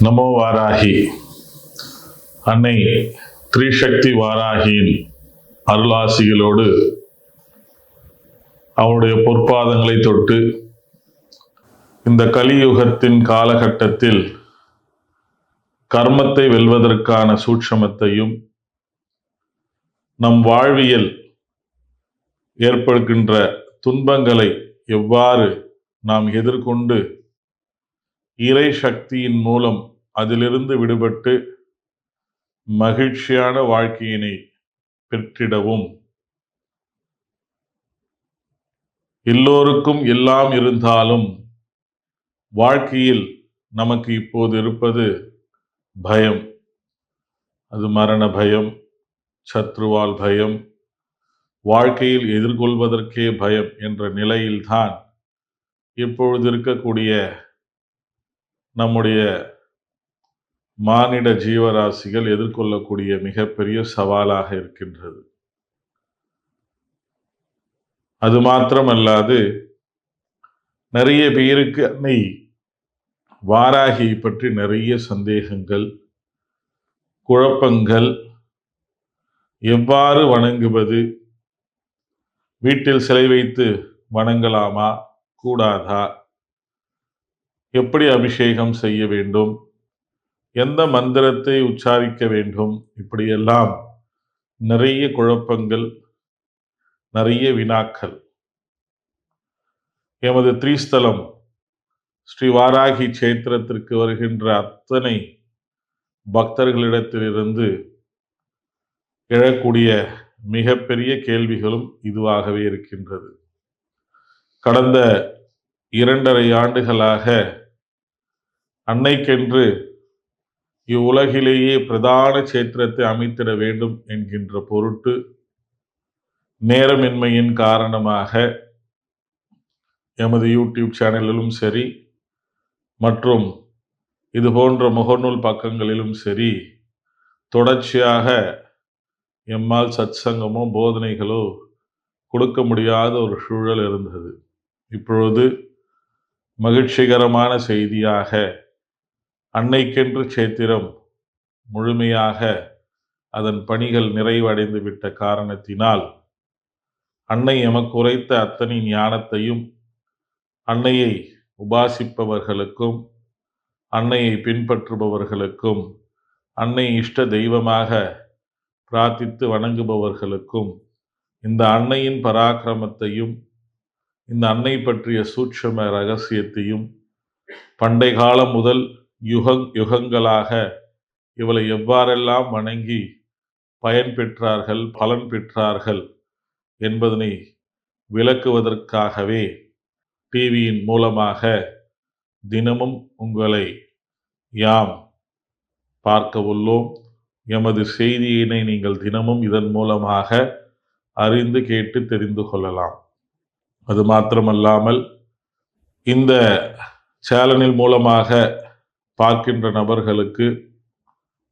நமோ வாராகி. அன்னை திரிசக்தி வாராகியின் அருளாசிகளோடு அவருடைய பொற்பாதங்களை தொட்டு இந்த கலியுகத்தின் காலகட்டத்தில் கர்மத்தை வெல்வதற்கான சூட்சமத்தையும் நம் வாழ்வியல் ஏற்படுகின்ற துன்பங்களை எவ்வாறு நாம் எதிர்கொண்டு இறை சக்தியின் மூலம் அதிலிருந்து விடுபட்டு மகிழ்ச்சியான வாழ்க்கையினை பெற்றிடவும், எல்லோருக்கும் எல்லாம் இருந்தாலும் வாழ்க்கையில் நமக்கு இப்போது இருப்பது பயம். அது மரண பயம், சத்ருவால் பயம், வாழ்க்கையில் எதிர்கொள்வதற்கே பயம் என்ற நிலையில்தான் இப்பொழுது இருக்கக்கூடிய நம்முடைய மானிட ஜீவராசிகள் எதிர்கொள்ளக்கூடிய மிகப்பெரிய சவாலாக இருக்கின்றது. அது மாத்திரமல்லாது நிறைய பேருக்கு அன்னை வாராகியை பற்றி நிறைய சந்தேகங்கள், குழப்பங்கள். எவ்வாறு வணங்குவது? வீட்டில் சிலை வைத்து வணங்கலாமா கூடாதா? எப்படி அபிஷேகம் செய்ய வேண்டும்? எந்த மந்திரத்தை உச்சாரிக்க வேண்டும்? இப்படியெல்லாம் நிறைய குழப்பங்கள், நிறைய வினாக்கள். எமது திரிஸ்தலம் ஸ்ரீ வாராகி சேத்திரத்திற்கு வருகின்ற அத்தனை பக்தர்களிடத்திலிருந்து எழக்கூடிய மிகப்பெரிய கேள்விகளும் இதுவாகவே இருக்கின்றது. கடந்த 2.5 ஆண்டுகளாக அன்னைக்கென்று இவ்வுலகிலேயே பிரதான சேத்திரத்தை அமைத்திட வேண்டும் என்கின்ற பொருட்டு நேரமின்மையின் காரணமாக எமது யூடியூப் சேனலிலும் சரி மற்றும் இது போன்ற முகநூல் பக்கங்களிலும் சரி தொடர்ச்சியாக எம்மால் சத்சங்கமோ போதனைகளோ கொடுக்க முடியாத ஒரு சூழல் இருந்தது. இப்பொழுது மகிழ்ச்சிகரமான செய்தியாக அன்னைக்கென்று சேத்திரம் முழுமையாக அதன் பணிகள் நிறைவடைந்து விட்ட காரணத்தினால் அன்னை எமக்கு உரைத்த அத்தனை ஞானத்தையும் அன்னையை உபாசிப்பவர்களுக்கும் அன்னையை பின்பற்றுபவர்களுக்கும் அன்னை இஷ்ட தெய்வமாக பிரார்த்தித்து வணங்குபவர்களுக்கும் இந்த அன்னையின் பராக்கிரமத்தையும் இந்த அன்னை பற்றிய சூட்சும ரகசியத்தையும் பண்டை காலம் முதல் யுகங்களாக இவளை எவ்வாறெல்லாம் வணங்கி பயன் பெற்றார்கள், பலன் பெற்றார்கள் என்பதனை விளக்குவதற்காகவே டிவியின் மூலமாக தினமும் உங்களை யாம் பார்க்க உள்ளோம். எமது செய்தியினை நீங்கள் தினமும் இதன் மூலமாக அறிந்து கேட்டு தெரிந்து கொள்ளலாம். அது மாத்திரமல்லாமல் இந்த சேனலின் மூலமாக பார்க்கின்ற நபர்களுக்கு,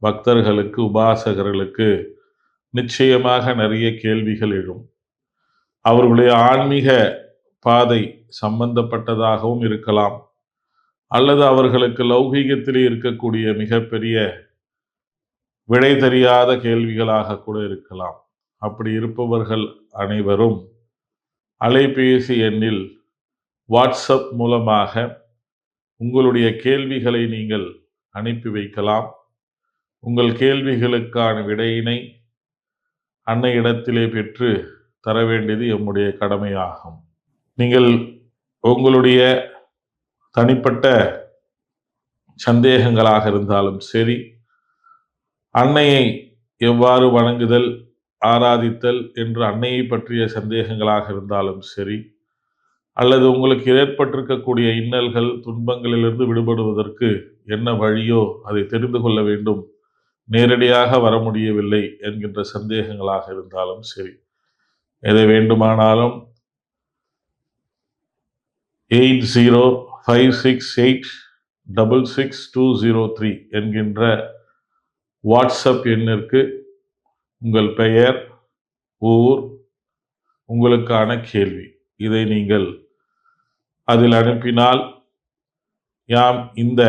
பக்தர்களுக்கு, உபாசகர்களுக்கு நிச்சயமாக நிறைய கேள்விகள் எழும். அவர்களுடைய ஆன்மீக பாதை சம்பந்தப்பட்டதாகவும் இருக்கலாம், அல்லது அவர்களுக்கு லௌகீகத்திலே இருக்கக்கூடிய மிகப்பெரிய விடை தெரியாத கேள்விகளாக கூட இருக்கலாம். அப்படி இருப்பவர்கள் அனைவரும் அலைபேசி எண்ணில் வாட்ஸ்அப் மூலமாக உங்களுடைய கேள்விகளை நீங்கள் அனுப்பி வைக்கலாம். உங்கள் கேள்விகளுக்கான விடையினை அன்னையிடத்திலே பெற்று தர வேண்டியது எம்முடைய கடமையாகும். நீங்கள் உங்களுடைய தனிப்பட்ட சந்தேகங்களாக இருந்தாலும் சரி, அன்னையை எவ்வாறு வணங்குதல், ஆராதித்தல் என்று அன்னையை பற்றிய சந்தேகங்களாக இருந்தாலும் சரி, அல்லது உங்களுக்கு ஏற்பட்டிருக்கக்கூடிய இன்னல்கள், துன்பங்களிலிருந்து விடுபடுவதற்கு என்ன வழியோ அதை தெரிந்து கொள்ள வேண்டும், நேரடியாக வர முடியவில்லை என்கின்ற சந்தேகங்களாக இருந்தாலும் சரி, எதை வேண்டுமானாலும் 8056866203 என்கின்ற வாட்ஸ்அப் எண்ணிற்கு உங்கள் பெயர், ஊர், உங்களுக்கான கேள்வி இதை நீங்கள் அதில் அனுப்பினால் யாம் இந்த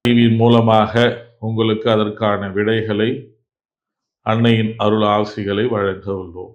டிவியின் மூலமாக உங்களுக்கு அதற்கான விடைகளை, அன்னையின் அருள் ஆசிகளை வழங்க உள்ளோம்.